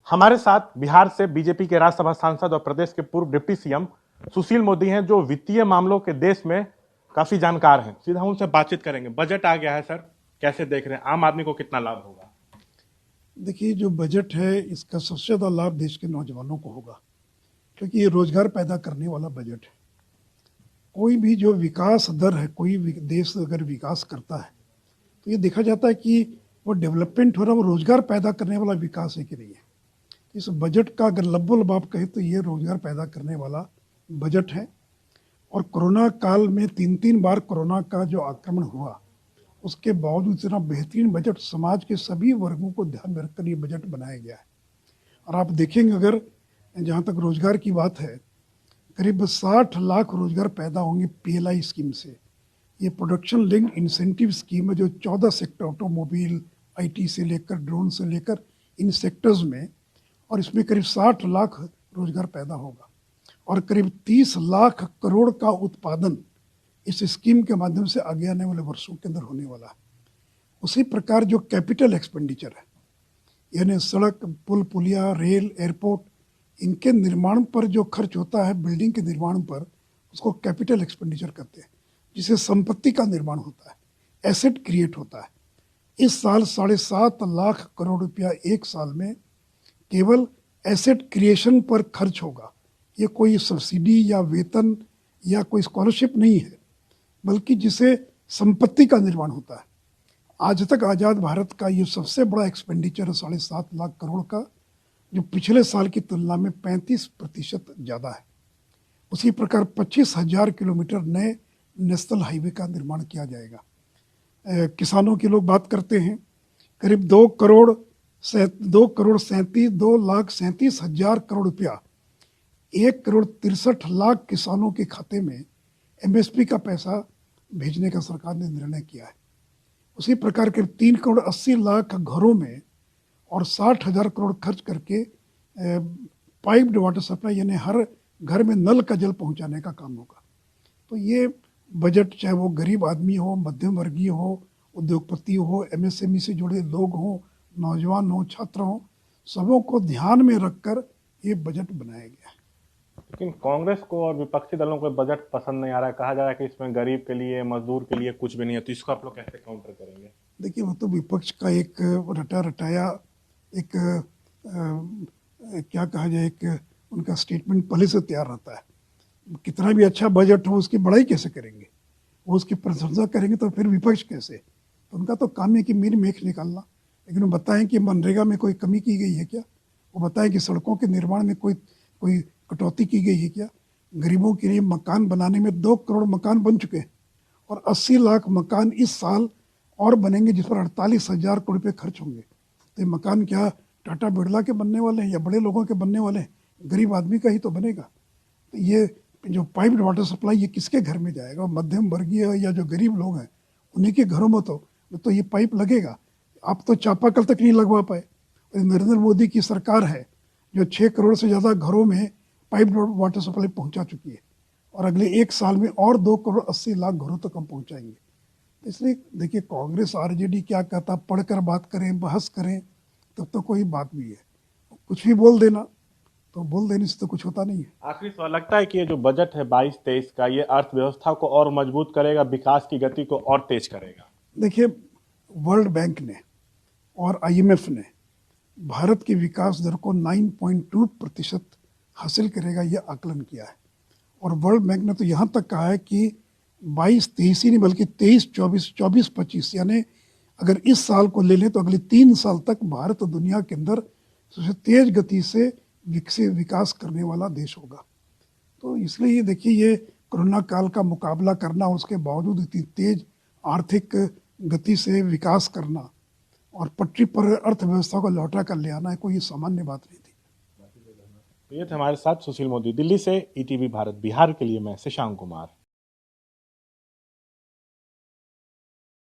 हमारे साथ बिहार से बीजेपी के राज्यसभा सांसद और प्रदेश के पूर्व डिप्टी सीएम सुशील मोदी हैं, जो वित्तीय मामलों के देश में काफी जानकार हैं। सीधा उनसे बातचीत करेंगे। बजट आ गया है सर, कैसे देख रहे हैं? आम आदमी को कितना लाभ होगा? देखिए, जो बजट है इसका सबसे ज़्यादा लाभ देश के नौजवानों को होगा, क्योंकि ये रोजगार पैदा करने वाला बजट है। कोई भी जो विकास दर है, कोई भी देश अगर विकास करता है तो ये देखा जाता है कि वो डेवलपमेंट हो रहा है, वो रोजगार पैदा करने वाला विकास है कि नहीं है। इस बजट का अगर लब्बो-लबाब कहे तो ये रोजगार पैदा करने वाला बजट है। और कोरोना काल में 3 बार कोरोना का जो आक्रमण हुआ, उसके बावजूद इतना बेहतरीन बजट समाज के सभी वर्गों को ध्यान में रखकर ये बजट बनाया गया है। और आप देखेंगे, अगर जहाँ तक रोजगार की बात है, करीब 60 लाख रोजगार पैदा होंगे पीएलआई स्कीम से। ये प्रोडक्शन लिंक्ड इंसेंटिव स्कीम है जो 14 सेक्टर, ऑटोमोबाइल, आईटी से लेकर ड्रोन से लेकर इन सेक्टर्स में, और इसमें करीब 60 लाख रोजगार पैदा होगा। और करीब 30 लाख करोड़ का उत्पादन इस स्कीम के माध्यम से आगे आने वाले वर्षों के अंदर होने वाला है। उसी प्रकार जो कैपिटल एक्सपेंडिचर है, यानी सड़क, पुल, पुलिया, रेल, एयरपोर्ट, इनके निर्माण पर जो खर्च होता है, बिल्डिंग के निर्माण पर, उसको कैपिटल एक्सपेंडिचर कहते हैं, जिसे संपत्ति का निर्माण होता है, एसेट क्रिएट होता है। इस साल 7.5 लाख करोड़ रुपया एक साल में केवल एसेट क्रिएशन पर खर्च होगा। ये कोई सब्सिडी या वेतन या कोई स्कॉलरशिप नहीं है, बल्कि जिसे संपत्ति का निर्माण होता है। आज तक आज़ाद भारत का ये सबसे बड़ा एक्सपेंडिचर है, 7.5 लाख करोड़ का, जो पिछले साल की तुलना में 35% ज़्यादा है। उसी प्रकार 25,000 किलोमीटर नए नेशनल हाईवे का निर्माण किया जाएगा। किसानों की लोग बात करते हैं, करीब 2,37,000 करोड़ रुपया 1,63,00,000 किसानों के खाते में एमएसपी का पैसा भेजने का सरकार ने निर्णय किया है। उसी प्रकार के 3,80,00,000 घरों में और 60,000 करोड़ खर्च करके पाइप्ड वाटर सप्लाई, यानी हर घर में नल का जल पहुंचाने का काम होगा। तो ये बजट, चाहे वो गरीब आदमी हो, मध्यम वर्गीय हो, उद्योगपति हो, एमएसएमई से जुड़े लोग हों, नौजवान हो, छात्र हों, सबों को ध्यान में रखकर ये बजट बनाया गया है। लेकिन कांग्रेस को और विपक्षी दलों को बजट पसंद नहीं आ रहा है। कहा जा रहा है कि इसमें गरीब के लिए, मजदूर के लिए कुछ भी नहीं है। तो इसको आप लोग कैसे काउंटर करेंगे? देखिए, वो तो विपक्ष का एक रटा रटाया एक क्या कहा जाए, एक उनका स्टेटमेंट पहले से तैयार रहता है। कितना भी अच्छा बजट हो, उसकी बड़ाई कैसे करेंगे? वो उसकी प्रशंसा करेंगे तो फिर विपक्ष कैसे? तो उनका तो काम है कि मीन मेख निकालना। लेकिन वो बताएं कि मनरेगा में कोई कमी की गई है क्या? वो बताएं कि सड़कों के निर्माण में कोई कटौती की गई है क्या? गरीबों के लिए मकान बनाने में 2 करोड़ मकान बन चुके हैं और 80 लाख मकान इस साल और बनेंगे, जिस पर 48,000 करोड़ रुपये खर्च होंगे। तो ये मकान क्या टाटा बिरला के बनने वाले हैं या बड़े लोगों के बनने वाले हैं? गरीब आदमी का ही तो बनेगा। तो ये जो पाइप्ड वाटर सप्लाई, ये किसके घर में जाएगा? मध्यम वर्गीय या जो गरीब लोग हैं उन्हीं के घरों में तो ये पाइप लगेगा। आप तो चापाकल तक नहीं लगवा पाए। और नरेंद्र मोदी की सरकार है जो 6 करोड़ से ज़्यादा घरों में पाइप वाटर सप्लाई पहुंचा चुकी है, और अगले 1 साल में और 2,80,00,000 घरों तक हम पहुंचाएंगे। इसलिए देखिए, कांग्रेस आरजेडी क्या कहता, पढ़कर बात करें, बहस करें, तब तो कोई बात भी है। कुछ भी बोल देना, तो बोल देने से तो कुछ होता नहीं है। आखिरी सवाल, लगता है कि ये जो बजट है 22-23 का, ये अर्थव्यवस्था को और मजबूत करेगा, विकास की गति को और तेज करेगा? देखिए, वर्ल्ड बैंक ने और आईएमएफ ने भारत की विकास दर को 9.2% हासिल करेगा, यह आकलन किया है। और वर्ल्ड बैंक ने तो यहाँ तक कहा है कि 22-23 ही नहीं, बल्कि 23-24, 24-25, यानी अगर इस साल को ले लें तो अगले 3 साल तक भारत दुनिया के अंदर सबसे तेज गति से विकास करने वाला देश होगा। तो इसलिए ये देखिए, ये कोरोना काल का मुकाबला करना, उसके बावजूद इतनी तेज आर्थिक गति से विकास करना और पटरी पर अर्थव्यवस्था को लौटा कर ले आना है, कोई सामान्य बात नहीं थी। ये थे हमारे साथ सुशील मोदी, दिल्ली से ईटीवी भारत बिहार के लिए मैं शशांक कुमार।